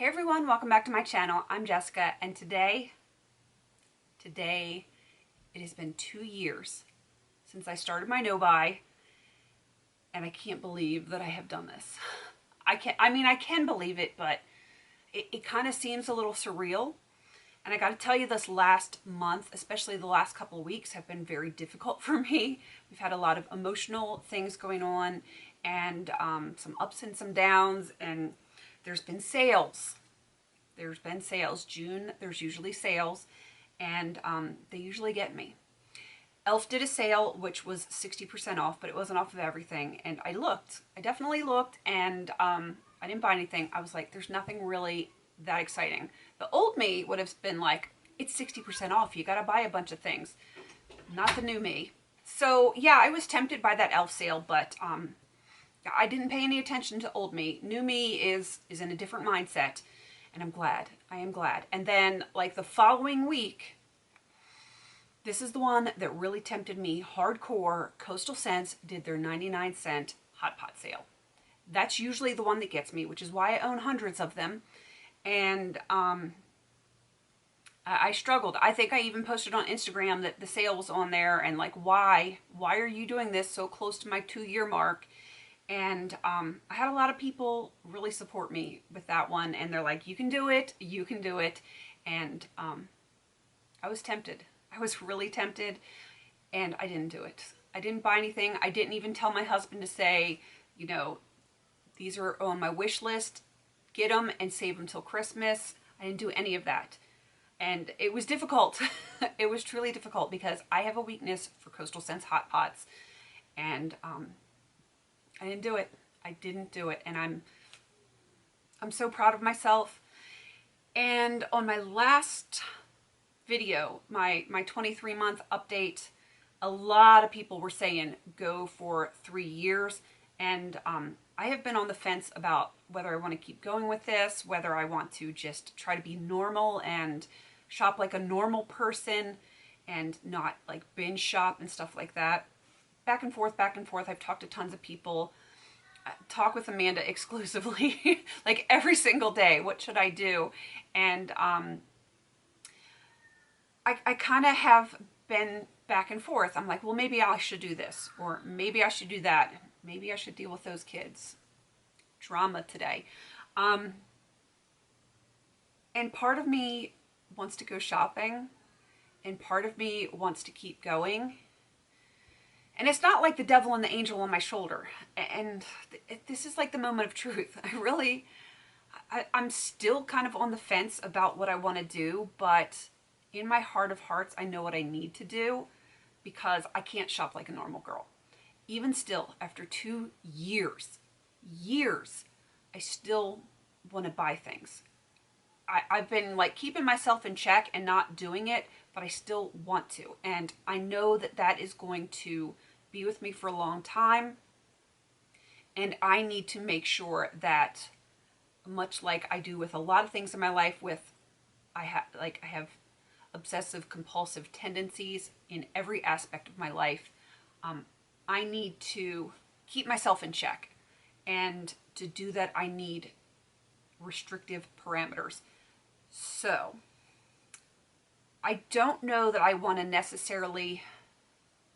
Hey everyone, welcome back to my channel. I'm Jessica, and today it has been 2 years since I started my no-buy, and I can't believe that I have done this. I can believe it, but it kind of seems a little surreal. And I got to tell you, this last month, especially the last couple of weeks, have been very difficult for me. We've had a lot of emotional things going on, and some ups and some downs, and there's been sales. There's been sales. June, there's usually sales, and they usually get me. Elf did a sale, which was 60% off, but it wasn't off of everything. And I definitely looked, and I didn't buy anything. I was like, there's nothing really that exciting. The old me would have been like, it's 60% off. You got to buy a bunch of things. Not the new me. So yeah, I was tempted by that elf sale, but I didn't pay any attention to old me. New me is in a different mindset. And I'm glad. I am glad. And then, like, the following week, this is the one that really tempted me hardcore. Coastal Scents did their 99-cent hot pot sale. That's usually the one that gets me, which is why I own hundreds of them. And I struggled. I think I even posted on Instagram that the sale was on there, and like, why are you doing this so close to my 2-year mark? And I had a lot of people really support me with that one, and they're like, you can do it, you can do it. And I was tempted. I was really tempted, and I didn't do it. I didn't buy anything. I didn't even tell my husband to say, you know, these are on my wish list, get them and save them till Christmas. I didn't do any of that. And it was difficult. It was truly difficult because I have a weakness for Coastal Scents hot pots, and I didn't do it. I didn't do it. And I'm so proud of myself. And on my last video, my 23-month update, a lot of people were saying go for 3 years. And I have been on the fence about whether I want to keep going with this, whether I want to just try to be normal and shop like a normal person and not like binge shop and stuff like that. Back and forth, back and forth. I've talked to tons of people. I talk with Amanda exclusively, like every single day. What should I do? And I kind of have been back and forth. I'm like, well, maybe I should do this, or maybe I should do that. Maybe I should deal with those kids. Drama today. And part of me wants to go shopping, and part of me wants to keep going. And it's not like the devil and the angel on my shoulder. And this is like the moment of truth. I'm still kind of on the fence about what I want to do, but in my heart of hearts, I know what I need to do, because I can't shop like a normal girl. Even still, after 2 years, I still want to buy things. I've been like keeping myself in check and not doing it, but I still want to. And I know that that is going to be with me for a long time. And I need to make sure that, much like I do with a lot of things in my life, I have obsessive compulsive tendencies in every aspect of my life. I need to keep myself in check. And to do that, I need restrictive parameters. So I don't know that I want to necessarily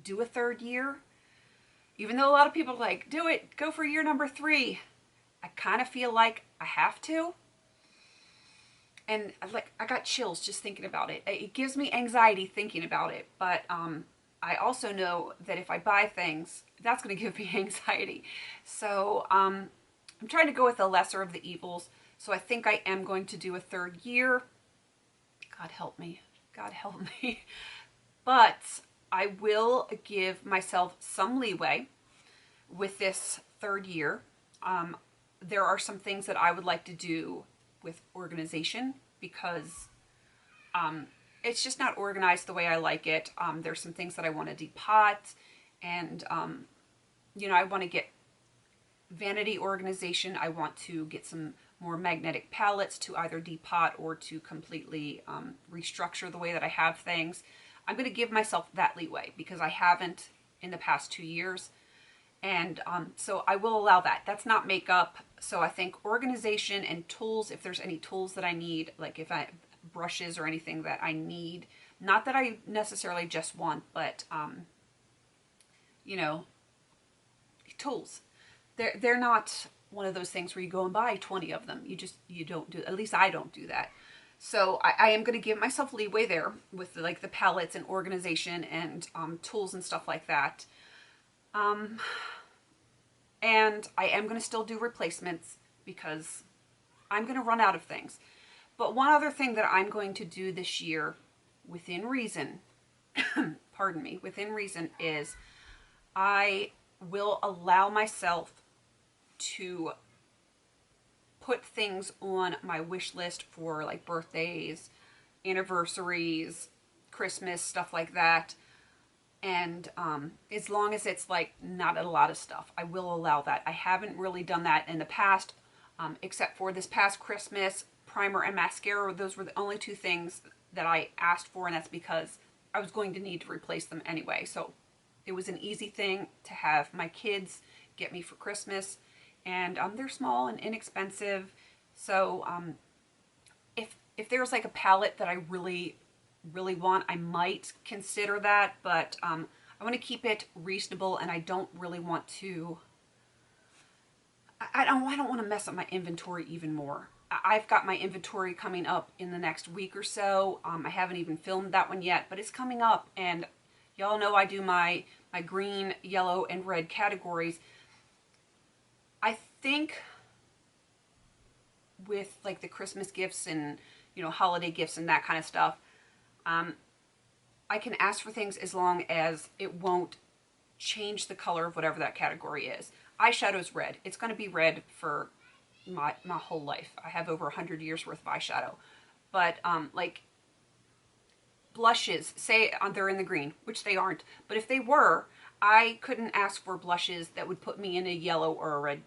do a 3rd year, even though a lot of people are like, do it, go for year number 3. I kind of feel like I have to. And I got chills just thinking about it. It gives me anxiety thinking about it. But I also know that if I buy things, that's going to give me anxiety. So I'm trying to go with the lesser of the evils. So I think I am going to do a 3rd year. God help me. God help me. But I will give myself some leeway with this 3rd year. There are some things that I would like to do with organization, because it's just not organized the way I like it. There's some things that I want to depot, and I want to get vanity organization. I want to get some more magnetic palettes to either depot or to completely restructure the way that I have things. I'm going to give myself that leeway because I haven't in the past 2 years. And so I will allow that. That's not makeup. So I think organization and tools, if there's any tools that I need, like if I brushes or anything that I need, not that I necessarily just want, but you know, tools. They're not one of those things where you go and buy 20 of them. You don't do, at least I don't do that. So I am going to give myself leeway there with like the palettes and organization and tools and stuff like that. And I am going to still do replacements because I'm going to run out of things. But one other thing that I'm going to do this year within reason, pardon me, within reason, is I will allow myself to put things on my wish list for like birthdays, anniversaries, Christmas, stuff like that. And as long as it's like not a lot of stuff, I will allow that. I haven't really done that in the past, except for this past Christmas. Primer and mascara, those were the only two things that I asked for, and that's because I was going to need to replace them anyway. So it was an easy thing to have my kids get me for Christmas, and they're small and inexpensive. So if there's like a palette that I really want, I might consider that, but I want to keep it reasonable, and I don't really want to, I don't want to mess up my inventory even more. I've got my inventory coming up in the next week or so. I haven't even filmed that one yet, but it's coming up, and y'all know I do my green, yellow, and red categories. I think with like the Christmas gifts and, you know, holiday gifts and that kind of stuff, I can ask for things as long as it won't change the color of whatever that category is. Eyeshadow's red. It's going to be red for my whole life. I have over 100 years worth of eyeshadow. But like blushes, say they're in the green, which they aren't. But if they were, I couldn't ask for blushes that would put me in a yellow or a red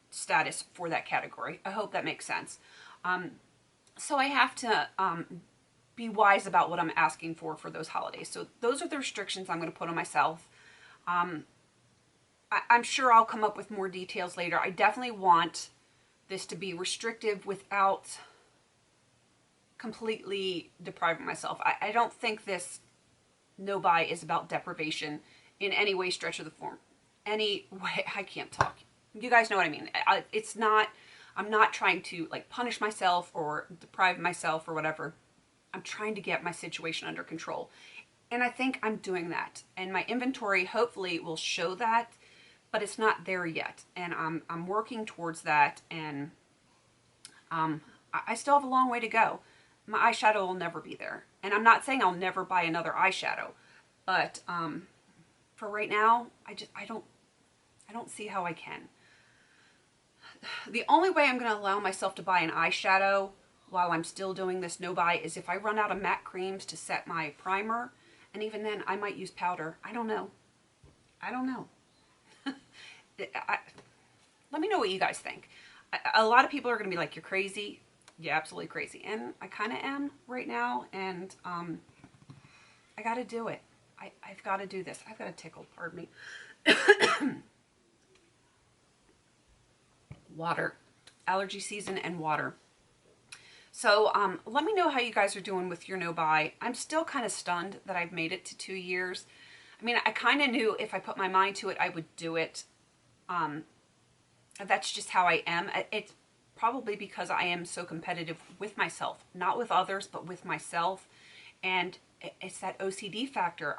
status for that category. I hope that makes sense. So I have to be wise about what I'm asking for those holidays. So those are the restrictions I'm going to put on myself. I'm sure I'll come up with more details later. I definitely want this to be restrictive without completely depriving myself. I don't think this no buy is about deprivation in any way, stretch of the form. Any way, I can't talk. You guys know what I mean. It's not, I'm not trying to like punish myself or deprive myself or whatever. I'm trying to get my situation under control. And I think I'm doing that. And my inventory hopefully will show that, but it's not there yet. And I'm working towards that, and I still have a long way to go. My eyeshadow will never be there. And I'm not saying I'll never buy another eyeshadow, but for right now, I don't see how I can. The only way I'm going to allow myself to buy an eyeshadow while I'm still doing this no buy is if I run out of matte creams to set my primer, and even then I might use powder. I don't know. Let me know what you guys think. A lot of people are going to be like, you're crazy. Yeah, absolutely crazy. And I kind of am right now, and I got to do it. I've got to do this. I've got a tickle, pardon me. Water. Allergy season and water. So let me know how you guys are doing with your no buy. I'm still kind of stunned that I've made it to 2 years. I mean, I kind of knew if I put my mind to it, I would do it. That's just how I am. It's probably because I am so competitive with myself, not with others, but with myself. And it's that OCD factor.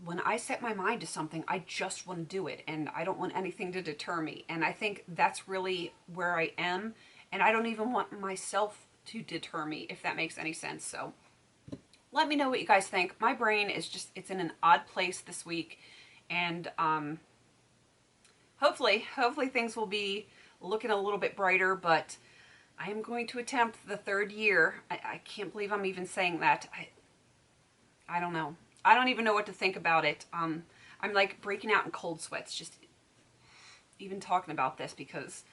When I set my mind to something, I just want to do it, and I don't want anything to deter me. And I think that's really where I am. And I don't even want myself to deter me, if that makes any sense. So let me know what you guys think. My brain is just, it's in an odd place this week. And hopefully things will be looking a little bit brighter, but I am going to attempt the 3rd year. I can't believe I'm even saying that. I don't know. I don't even know what to think about it. I'm like breaking out in cold sweats just even talking about this, because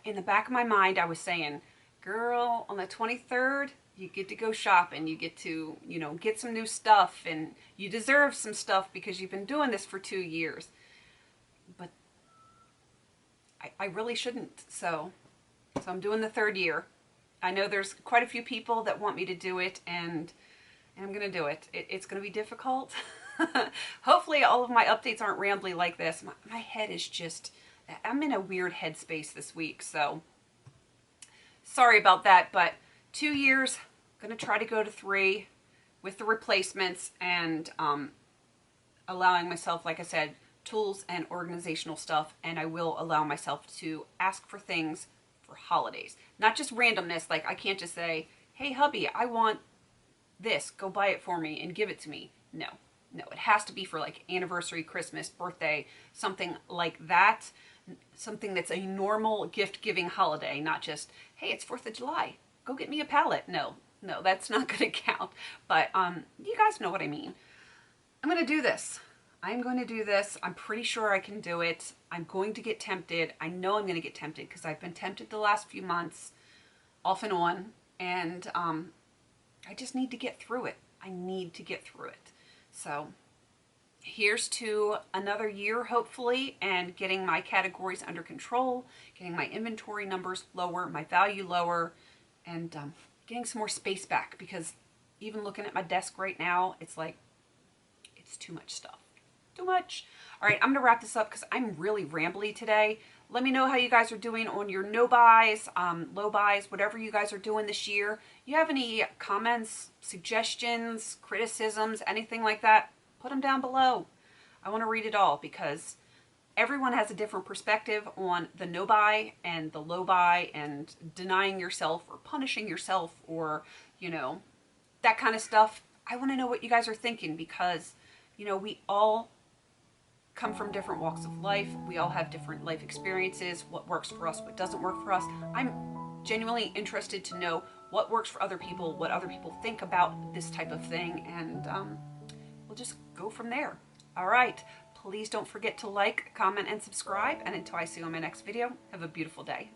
in the back of my mind I was saying, girl, on the 23rd, You get to go shopping. You get to, you know, get some new stuff, and you deserve some stuff because you've been doing this for 2 years. But I really shouldn't. So I'm doing the 3rd year. I know there's quite a few people that want me to do it, and I'm going to do it. It's going to be difficult. Hopefully all of my updates aren't rambly like this. My head is just, I'm in a weird headspace this week, so sorry about that. But 2 years, going to try to go to 3 with the replacements, and allowing myself, like I said, tools and organizational stuff. And I will allow myself to ask for things for holidays, not just randomness. Like I can't just say, hey hubby, I want this, go buy it for me and give it to me. No, it has to be for like anniversary, Christmas, birthday, something like that. Something that's a normal gift giving holiday, not just, hey, it's 4th of July, go get me a palette. No, that's not going to count. But you guys know what I mean. I'm going to do this. I'm going to do this. I'm pretty sure I can do it. I'm going to get tempted. I know I'm going to get tempted because I've been tempted the last few months, off and on. And I just need to get through it. I need to get through it. So here's to another year, hopefully, and getting my categories under control, getting my inventory numbers lower, my value lower, and getting some more space back, because even looking at my desk right now, it's like, it's too much stuff. Too much. All right, I'm going to wrap this up because I'm really rambly today. Let me know how you guys are doing on your no buys, low buys, whatever you guys are doing this year. You have any comments, suggestions, criticisms, anything like that? Put them down below. I want to read it all because everyone has a different perspective on the no buy and the low buy and denying yourself or punishing yourself, or, you know, that kind of stuff. I want to know what you guys are thinking because, you know, we all come from different walks of life. We all have different life experiences, what works for us, what doesn't work for us. I'm genuinely interested to know what works for other people, what other people think about this type of thing, and we'll just go from there. All right, please don't forget to like, comment, and subscribe, and until I see you on my next video, have a beautiful day.